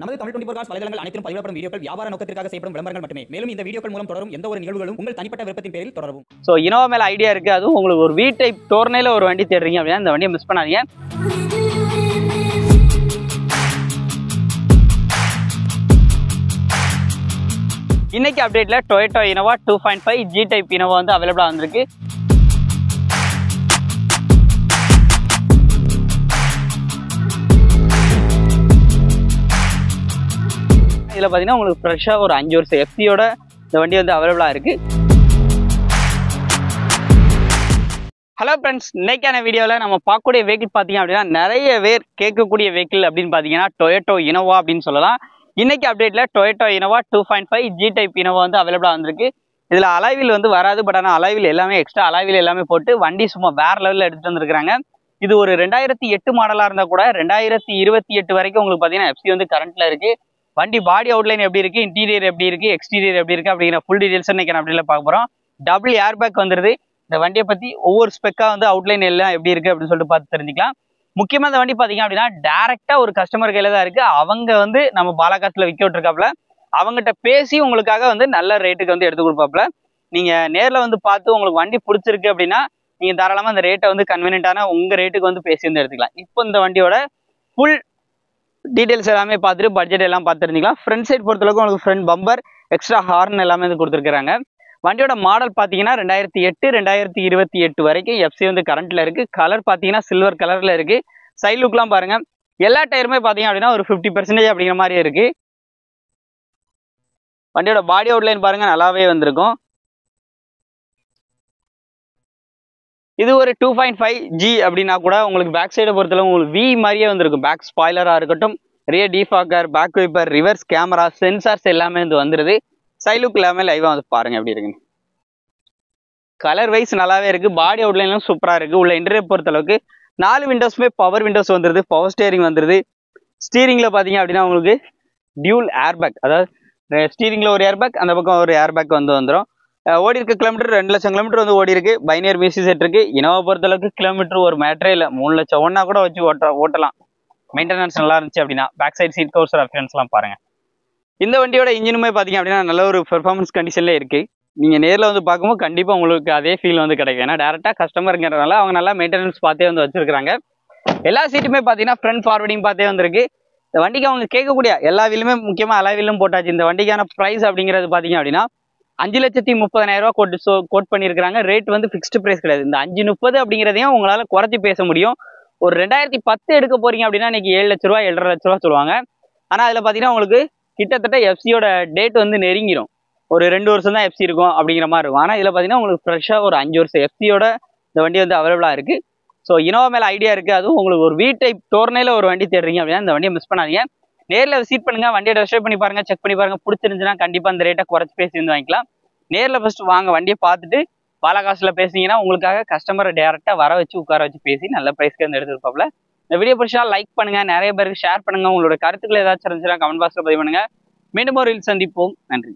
நமது தமிழ் 24 காஸ் வலைதளங்கள் அனைத்தும் பதிவிடப்படும் வீடியோக்கள் வியாபார நோக்கத்திற்காக செய்யப்படும் விளம்பரங்கள் மட்டுமே. மேலும் இந்த வீடியோக்கள் மூலம் தொடரும் எந்த ஒரு நிகழ்வுகளும் உங்கள் தனிப்பட்ட விருப்பத்தின் பேரில் தொடரவும். ஸோ இனோவா மேல ஐடியா இருக்கு, அதுவும் உங்களுக்கு ஒரு வீட்டை டோர்னையில ஒரு வண்டி தேடுறீங்க அப்படின்னா இந்த வண்டியை மிஸ் பண்ணாதீங்க. இன்னைக்கு அப்டேட்ல Toyota Innova 2.5 G type Innova வந்து அவைலபிளா வந்திருக்கு. இதில் பார்த்தீங்கன்னா உங்களுக்கு ஃப்ரெஷ்ஷாக ஒரு 5 வருஷம் எஃப்சியோட இந்த வண்டி வந்து அவைலபிளாக இருக்குது. ஹலோ ஃப்ரெண்ட்ஸ், இன்னைக்கான வீடியோவில் நம்ம பார்க்கக்கூடிய வெஹிக்கிள் பார்த்தீங்க அப்படின்னா நிறைய பேர் கேட்கக்கூடிய வெஹிக்கிள் அப்படின்னு பார்த்தீங்கன்னா டொயோட்டா இனோவா அப்படின்னு சொல்லலாம். இன்னைக்கு அப்டேட்டில் Toyota Innova 2.5 G type Innova வந்து அவைலபிளாக வந்திருக்கு. இதில் அலாய்வில் வந்து வராது, பட் ஆனால் அலாய்வில் எல்லாமே எக்ஸ்ட்ரா அலாய்வில் எல்லாமே போட்டு வண்டி சும்மா வேற லெவலில் எடுத்துகிட்டு வந்துருக்காங்க. இது ஒரு 2008 மாடலாக இருந்தால் கூட 2028 வரைக்கும் உங்களுக்கு பார்த்தீங்கன்னா எஃப்சி வந்து கரண்ட்டில் இருக்குது. வண்டி பாடி அவுட்லைன் எப்படி இருக்கு, இன்டீரியர் எப்படி இருக்கு, எக்ஸ்டீரியர் எப்படி இருக்கு அப்படிங்கிற ஃபுல் டீடைல்ஸ் இன்னைக்கு அப்படில பார்க்க போறோம். டபுள் ஏர் பேக் வந்துருது. இந்த வண்டியை பத்தி ஒவ்வொரு ஸ்பெக்கா வந்து அவுட்லைன் எல்லாம் எப்படி இருக்கு அப்படின்னு சொல்லிட்டு பார்த்து தெரிஞ்சுக்கலாம். முக்கியமா இந்த வண்டி பாத்தீங்க அப்படின்னா டைரக்டா ஒரு கஸ்டமர் கையில தான் இருக்கு. அவங்க வந்து நம்ம பாலாகாஸ்ல விற்க விட்டுருக்காப்ல, அவங்ககிட்ட பேசி உங்களுக்காக வந்து நல்ல ரேட்டுக்கு வந்து எடுத்து கொடுப்பாப்ல. நீங்க நேர்ல வந்து பார்த்து உங்களுக்கு வண்டி பிடிச்சிருக்கு அப்படின்னா நீங்க தாராளமா அந்த ரேட்டை வந்து கன்வீனியன்டான உங்க ரேட்டுக்கு வந்து பேசி வந்து எடுத்துக்கலாம். இப்போ இந்த வண்டியோட ஃபுல் டீடைல்ஸ் எல்லாமே பார்த்துட்டு பட்ஜெட் எல்லாம் பார்த்து தெரிஞ்சுக்கலாம். ஃப்ரண்ட் சைட் பொறுத்தளவுக்கு உங்களுக்கு ஃப்ரண்ட் பம்பர், எக்ஸ்ட்ரா ஹார்ன் எல்லாமே வந்து கொடுத்துருக்காங்க. வண்டியோட மாடல் பார்த்தீங்கன்னா 2008 2028 வரைக்கும் எஃப்சி வந்து கரண்ட்ல இருக்கு. கலர் பார்த்தீங்கன்னா சில்வர் கலர்ல இருக்கு. சைட் லுக்லாம் பாருங்க, எல்லா டயருமே பார்த்தீங்க அப்படின்னா ஒரு 50% அப்படிங்கிற மாதிரி இருக்கு. வண்டியோட பாடி அவுட்லைன் பாருங்க, நல்லாவே வந்திருக்கும். இது ஒரு 2.5 ஜி அப்படின்னா கூட உங்களுக்கு பேக் சைடை பொறுத்தளவு உங்களுக்கு வி மாதிரியே வந்திருக்கும். பேக் ஸ்பாய்லரா இருக்கட்டும், rear defogger, back wiper, reverse camera, sensors எல்லாமே வந்து வந்துருது. சைட் லுக் எல்லாமே லைவா வந்து பாருங்க எப்படி இருக்குன்னு. கலர் வைஸ் நல்லாவே இருக்கு. பாடி அவுட்லைன்லாம் சூப்பரா இருக்கு. உள்ள இன்டீரியர் பொறுத்தளவுக்கு 4 விண்டோஸ்மே பவர் விண்டோஸ் வந்துருது, பவர் ஸ்டேரிங் வந்துருது. ஸ்டீரிங்ல பாத்தீங்க அப்படின்னா உங்களுக்கு டியூல் ஏர் பேக், அதாவது ஸ்டீரிங்ல ஒரு ஏர் பேக், அந்த பக்கம் ஒரு ஏர் பேக் வந்து வந்துடும். ஓடி இருக்க கிலோமீட்டர் 2 லட்சம் கிலோமீட்டர் வந்து ஓடி இருக்கு. பைனியர் மியூசிக் செட் இருக்கு. இனோவா பொறுத்தளவுக்கு கிலோமீட்டர் ஒரு மேட்டரே இல்லை. 3 லட்சம் ஒன்னா கூட வச்சு ஓட்டலாம். மெயின்டெனன்ஸ் நல்லா இருந்துச்சு அப்படின்னா. பேக் சைட் சீட் கவர்ஸ் ரெஃபரன்ஸ்லாம் பாருங்க. இந்த வண்டியோட இன்ஜினுமே பாத்தீங்க அப்படின்னா நல்ல ஒரு பெர்ஃபார்மன்ஸ் கண்டிஷன்ல இருக்கு. நீங்க நேரில் வந்து பார்க்கும்போது கண்டிப்பா உங்களுக்கு அதே ஃபீல் வந்து கிடைக்கும். ஏன்னா டேரக்டா கஸ்டமருங்கிறதுனால அவங்க நல்லா மெயின்டெனன்ஸ் பார்த்தே வந்து வச்சிருக்காங்க. எல்லா சீட்டுமே பாத்தீங்கன்னா ஃப்ரண்ட் ஃபார்வர்டிங் பார்த்தே வந்துருக்கு. இந்த வண்டிக்கு அவங்க கேட்கக்கூடிய எல்லா வீலுமே முக்கியமா அலாவிலும் போட்டாச்சு. இந்த வண்டிக்கான ப்ரைஸ் அப்படிங்கிறது பாத்தீங்க அப்படின்னா 5,30,000 கோட் பண்ணியிருக்காங்க. ரேட் வந்து ஃபிக்ஸ்டு பிரைஸ் கிடையாது. இந்த 5,30 அப்படிங்கிறதையும் உங்களால குறைச்சி பேச முடியும். ஒரு 2010 எடுக்க போறீங்க அப்படின்னா இன்னைக்கு 7 லட்ச ரூபா 7,5 லட்ச ரூபா சொல்லுவாங்க. ஆனா அதுல பாத்தீங்கன்னா உங்களுக்கு கிட்டத்தட்ட எஃப்சியோட டேட் வந்து நெருங்கிடும். ஒரு 2 வருஷம் தான் எஃப்சி இருக்கும் அப்படிங்கிற மாதிரி இருக்கும். ஆனா இதுல பாத்தீங்கன்னா உங்களுக்கு ஃப்ரெஷ்ஷா ஒரு 5 வருஷம் எஃப்சியோட இந்த வண்டி வந்து அவைலபிளா இருக்கு. ஸோ இனோவா மேல ஐடியா இருக்கு, அதுவும் உங்களுக்கு ஒரு வீட்டை டோர்னையில ஒரு வண்டி தேடுறீங்க அப்படின்னா இந்த வண்டியை மிஸ் பண்ணாதீங்க. நேரில் விசிட் பண்ணுங்க, வண்டியை டெஸ்ட் பண்ணி பாருங்க, செக் பண்ணி பாருங்க. பிடிச்சிருந்துச்சுன்னா கண்டிப்பா அந்த ரேட்டை குறைச்சி பேசி வந்து வாங்கிக்கலாம். நேரில் ஃபர்ஸ்ட் வாங்க, வண்டியை பார்த்துட்டு பாலாகாஸ்ல பேசிங்கன்னா உங்களுக்காக கஸ்டமரை டேரக்டா வர வச்சு உட்கார வச்சு பேசி நல்ல பிரைஸ்க்கு வந்து எடுத்துருப்பாப்ல. இந்த வீடியோ பிடிச்சா லைக் பண்ணுங்க, நிறைய பேருக்கு ஷேர் பண்ணுங்க. உங்களோட கருத்துக்கள் ஏதாச்சும் இருந்துச்சுன்னா கமெண்ட் பாக்ஸ்ல பதிவு பண்ணுங்க. மீண்டும் ஒரு ரீல் சந்திப்போம். நன்றி.